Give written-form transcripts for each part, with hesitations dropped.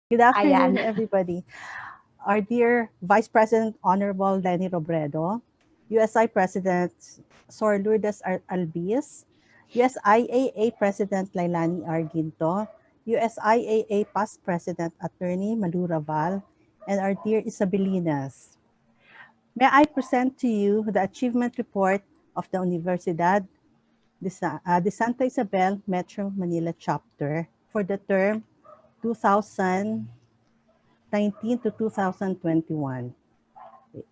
Good afternoon, Ayan. everybody. Our dear Vice President Honorable Lenny Robredo, USI President Sor Lourdes Albiz, USIAA President Lailani Arginto, USIAA Past President Attorney Malu Raval, and our dear Isabelinas. May I present to you the achievement report of the Universidad de Santa Isabel Metro Manila chapter for the term 2019 to 2021. Wait,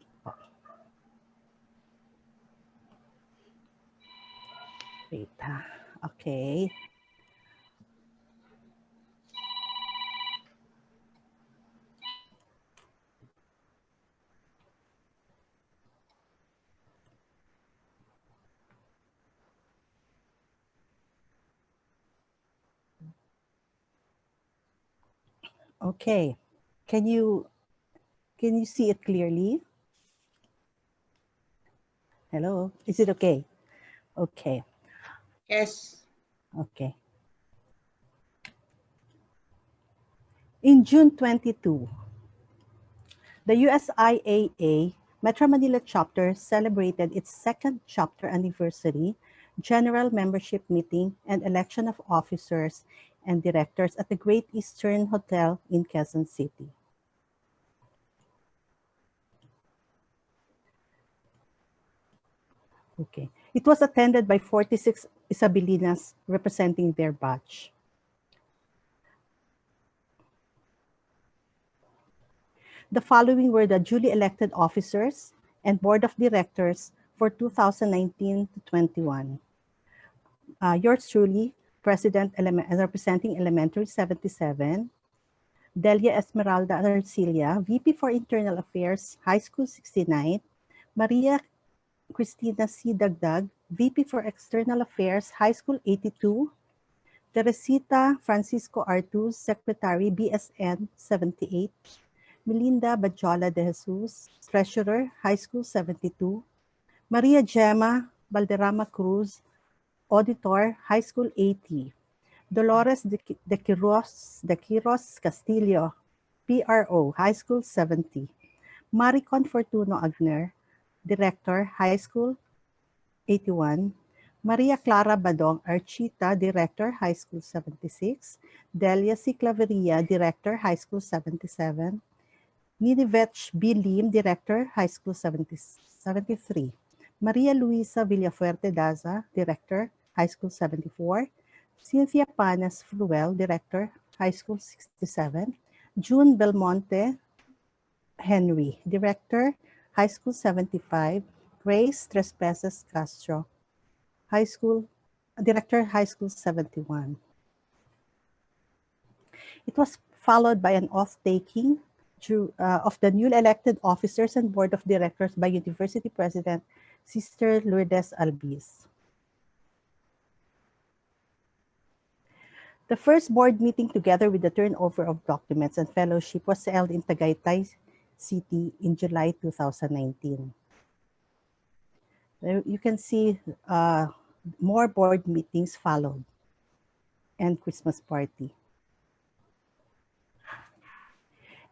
wait. Okay. Okay. Can you can you see it clearly? Hello. Is it okay? Okay. Yes. Okay. In June 22, the USIAA Metro Manila chapter celebrated its second chapter anniversary, general membership meeting, and election of officers and directors at the Great Eastern Hotel in Quezon City. Okay. It was attended by 46 Isabelinas representing their batch. The following were the duly elected officers and board of directors for 2019 to 21. Yours truly, representing Elementary 77, Delia Esmeralda Arcilia, VP for Internal Affairs, High School 69, Maria Cristina C. Dagdag, VP for External Affairs, High School 82, Teresita Francisco Artuz, Secretary, BSN 78, Melinda Badiola de Jesus, Treasurer, High School 72, Maria Gemma Valderrama Cruz, Auditor, High School 80, Dolores de Quiros Castillo, PRO, High School 70, Maricon Fortuno Agner, Director, High School 81, Maria Clara Badong Archita, Director, High School 76, Delia C. Claveria, Director, High School 77, Nidivech B. Lim, Director, High School 73, Maria Luisa Villafuerte Daza, Director, High School 74, Cynthia Panas Fruel, Director, High School 67, June Belmonte Henry, Director, High School 75, Grace Trespeses Castro, High School Director, High School 71. It was followed by an oath-taking of the newly elected officers and board of directors by University President Sister Lourdes Albiz. The first board meeting together with the turnover of documents and fellowship was held in Tagaytay City in July 2019. You can see more board meetings followed and Christmas party.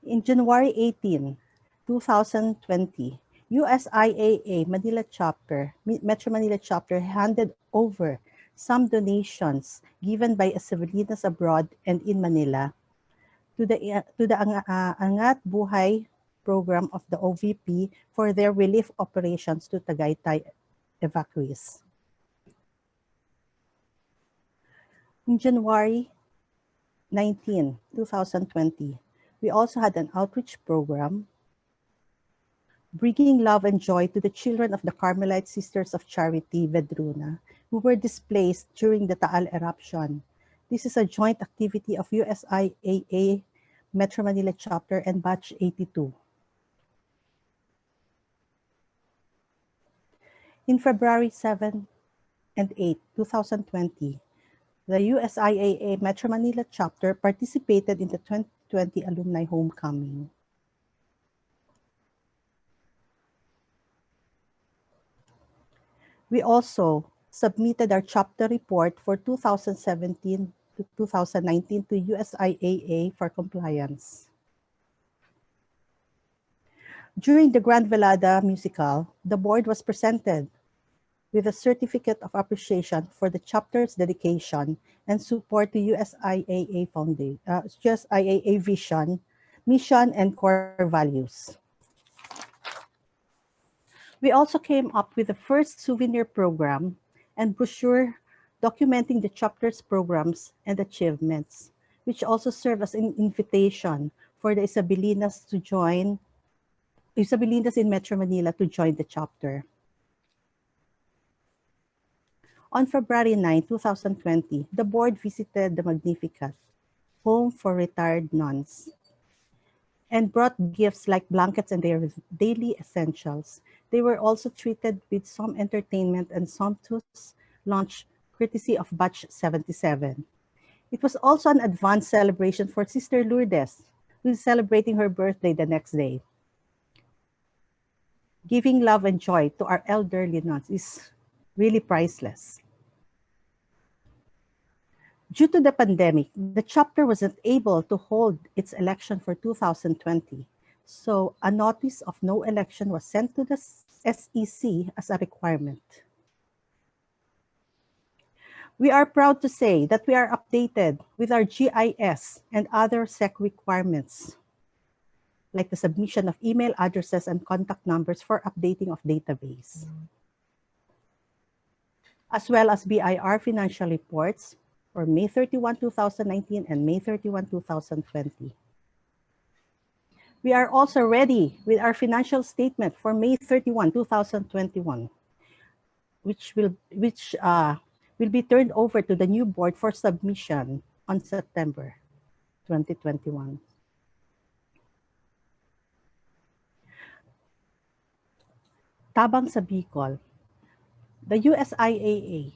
In January 18, 2020, USIAA Manila chapter, Metro Manila chapter handed over some donations given by Isabelinas abroad and in Manila to the Angat Buhay program of the OVP for their relief operations to Tagaytay evacuees. In January 19, 2020, we also had an outreach program bringing love and joy to the children of the Carmelite Sisters of Charity, Vedruna, who were displaced during the Taal eruption. This is a joint activity of USIAA Metro Manila Chapter and Batch 82. In February 7 and 8, 2020, the USIAA Metro Manila Chapter participated in the 2020 Alumni Homecoming. We also submitted our chapter report for 2017 2019 to USIAA for compliance. During the Grand Velada musical, the board was presented with a certificate of appreciation for the chapter's dedication and support to USIAA Foundation, USIAA vision, mission, and core values. We also came up with the first souvenir program and brochure documenting the chapter's programs and achievements, which also serve as an invitation for the Isabelinas in Metro Manila to join the chapter. On February 9, 2020, the board visited the Magnificat, home for retired nuns, and brought gifts like blankets and their daily essentials. They were also treated with some entertainment and sumptuous lunch courtesy of Batch 77. It was also an advanced celebration for Sister Lourdes, who is celebrating her birthday the next day. Giving love and joy to our elderly nuns is really priceless. Due to the pandemic, the chapter wasn't able to hold its election for 2020. So a notice of no election was sent to the SEC as a requirement. We are proud to say that we are updated with our GIS and other SEC requirements, like the submission of email addresses and contact numbers for updating of database, as well as BIR financial reports for May 31, 2019 and May 31, 2020. We are also ready with our financial statement for May 31, 2021, which will be turned over to the new board for submission on September 2021. Tabang sa Bicol, the USIAA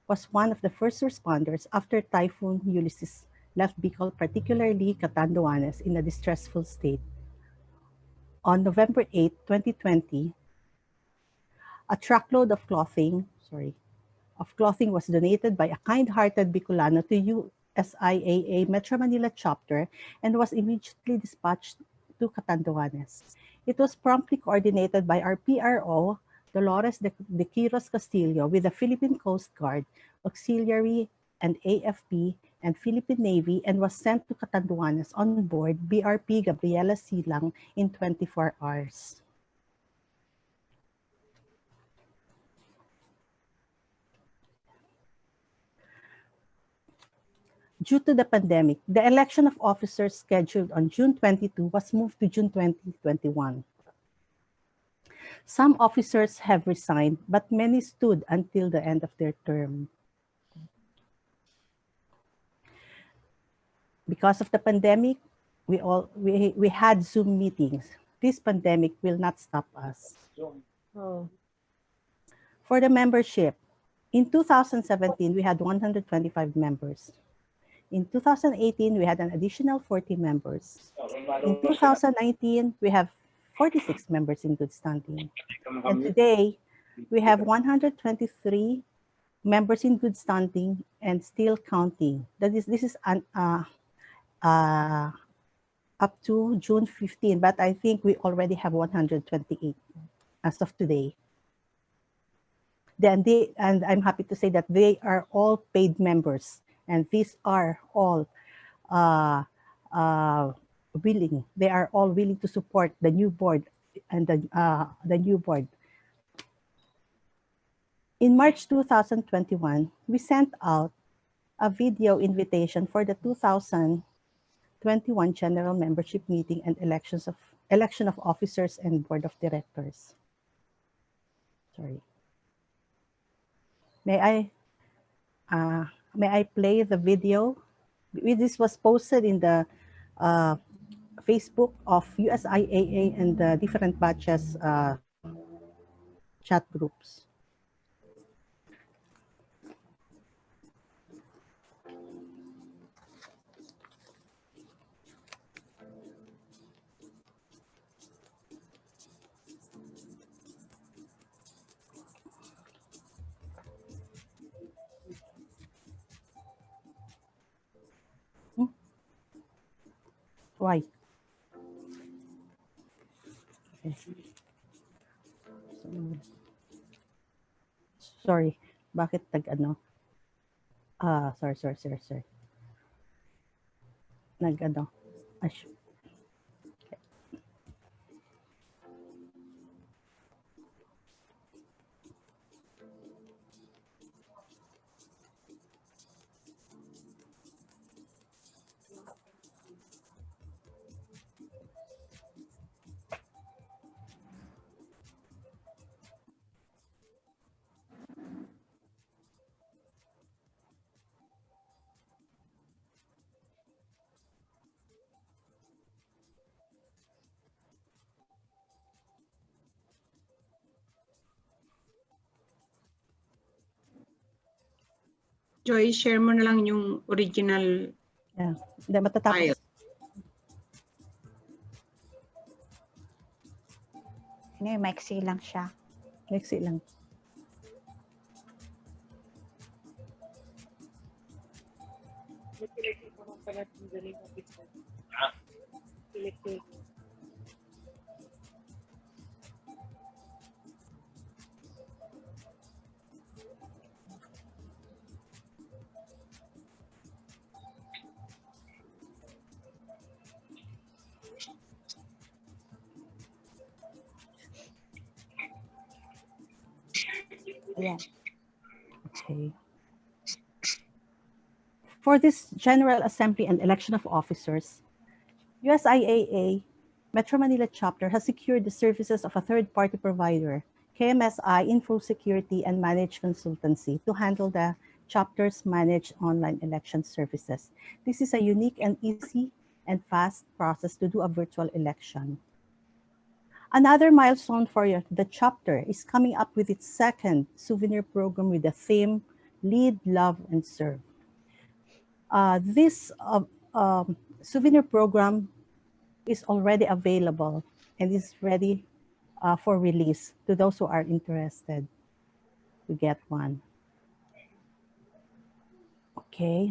was one of the first responders after Typhoon Ulysses left Bicol, particularly Catanduanes, in a distressful state. On November 8, 2020, a truckload of clothing was donated by a kind-hearted Bicolano to USIAA Metro Manila chapter and was immediately dispatched to Catanduanes. It was promptly coordinated by our PRO, Dolores de Quiros Castillo, with the Philippine Coast Guard, Auxiliary, and AFP, and Philippine Navy, and was sent to Catanduanes on board BRP Gabriela Silang in 24 hours. Due to the pandemic, the election of officers scheduled on June 22 was moved to June 2021. Some officers have resigned, but many stood until the end of their term. Because of the pandemic, we had Zoom meetings. This pandemic will not stop us. Oh. For the membership, in 2017, we had 125 members. In 2018, we had an additional 40 members. In 2019, we have 46 members in good standing. And today, we have 123 members in good standing and still counting. This is up to June 15, but I think we already have 128 as of today. And I'm happy to say that they are all paid members, and these are all willing. They are all willing to support the new board and the new board. In March 2021, we sent out a video invitation for the 2021 General Membership Meeting and election of officers and board of directors. Sorry. May I play the video? This was posted in the Facebook of USIAA and the different batches chat groups. Why? Okay. Sorry. Bakit nag-ano? Sorry. Nag-ano? Ash. Joy, share mo na lang yung original Yeah. Hindi, matatapos. file. Ano, maiksi lang siya. Maiksi lang. Ayan. Okay. For this General Assembly and election of officers, USIAA Metro Manila chapter has secured the services of a third-party provider, KMSI Info Security and Managed Consultancy, to handle the chapter's managed online election services. This is a unique and easy and fast process to do a virtual election. Another milestone for the chapter is coming up with its second souvenir program with the theme Lead, Love, and Serve. This souvenir program is already available and is ready for release to those who are interested to get one. Okay.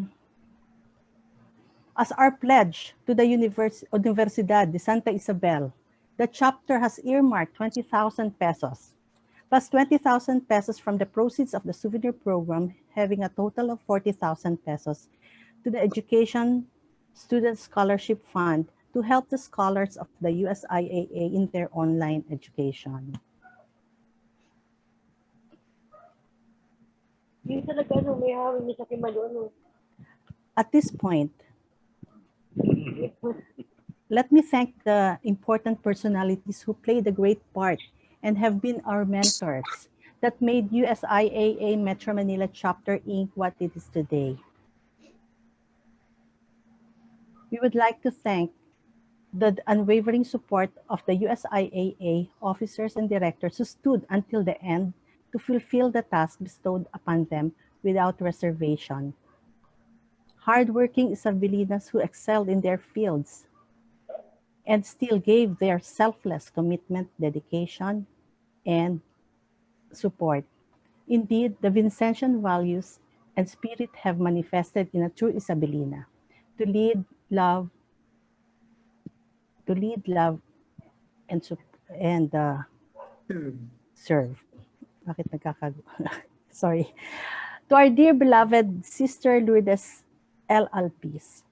As our pledge to the Universidad de Santa Isabel, the chapter has earmarked 20,000 pesos plus 20,000 pesos from the proceeds of the souvenir program, having a total of 40,000 pesos to the Education Student Scholarship Fund to help the scholars of the USIAA in their online education. At this point, let me thank the important personalities who played a great part and have been our mentors that made USIAA Metro Manila Chapter Inc. what it is today. We would like to thank the unwavering support of the USIAA officers and directors who stood until the end to fulfill the task bestowed upon them without reservation. Hardworking Isabelinas who excelled in their fields and still gave their selfless commitment, dedication, and support. Indeed, the Vincentian values and spirit have manifested in a true Isabelina to lead, love, and serve. Bakit Sorry. To our dear beloved Sister Lourdes L. Alpis,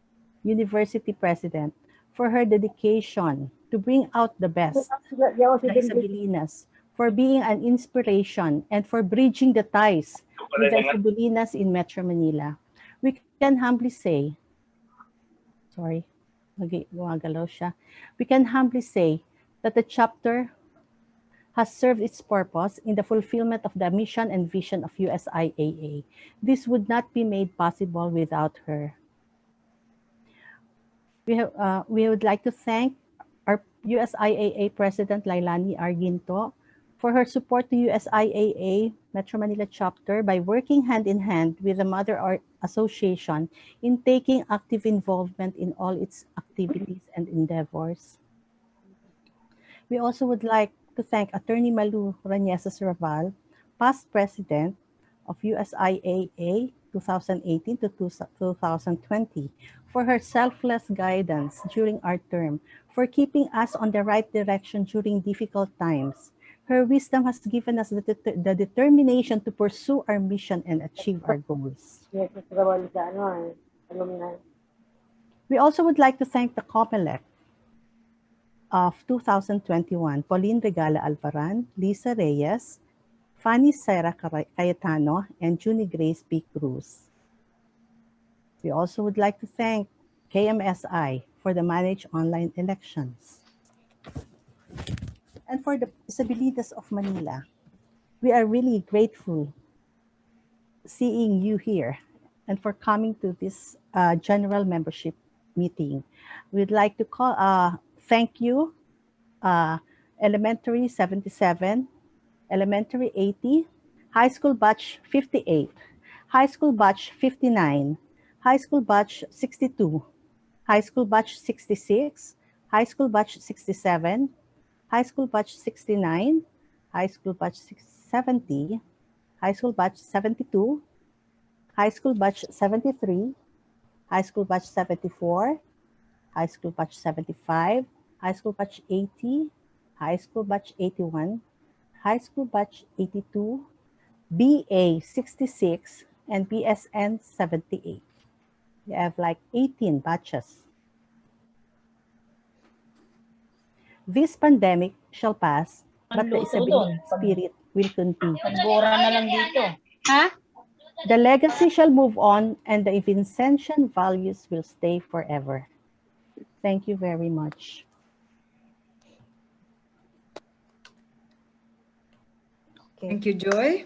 University President, for her dedication to bring out the best of the Isabelinas, for being an inspiration, and for bridging the ties with the Isabelinas in Metro Manila. We can humbly say, we can humbly say that the chapter has served its purpose in the fulfillment of the mission and vision of USIAA. This would not be made possible without her. We would like to thank our USIAA President Lailani Arginto for her support to USIAA Metro Manila chapter by working hand in hand with the Mother Association in taking active involvement in all its activities and endeavors. We also would like to thank Attorney Malu Ranieses Raval, past president of USIAA 2018 to 2020, for her selfless guidance during our term, for keeping us on the right direction during difficult times. Her wisdom has given us the determination to pursue our mission and achieve our goals. We also would like to thank the COMELEC of 2021, Pauline Regala Alvaran, Lisa Reyes, Fanny Sera Cayetano, and Junie Grace B. Cruz. We also would like to thank KMSI for the managed online elections. And for the Isabelitas of Manila, we are really grateful seeing you here and for coming to this general membership meeting. We'd like to thank you, Elementary 77, Elementary 80, High School Batch 58, High School Batch 59, High School Batch 62, High School Batch 66, High School Batch 67, High School Batch 69, High School Batch 70, High School Batch 72, High School Batch 73, High School Batch 74, High School Batch 75, High School Batch 80, High School Batch 81, High School Batch 82, BA 66, and BSN 78. We have like 18 batches. This pandemic shall pass, but the Isabelita spirit will continue. Pagbura na lang dito. Ha? The legacy shall move on, and the Vincentian values will stay forever. Thank you very much. Okay. Thank you, Joy.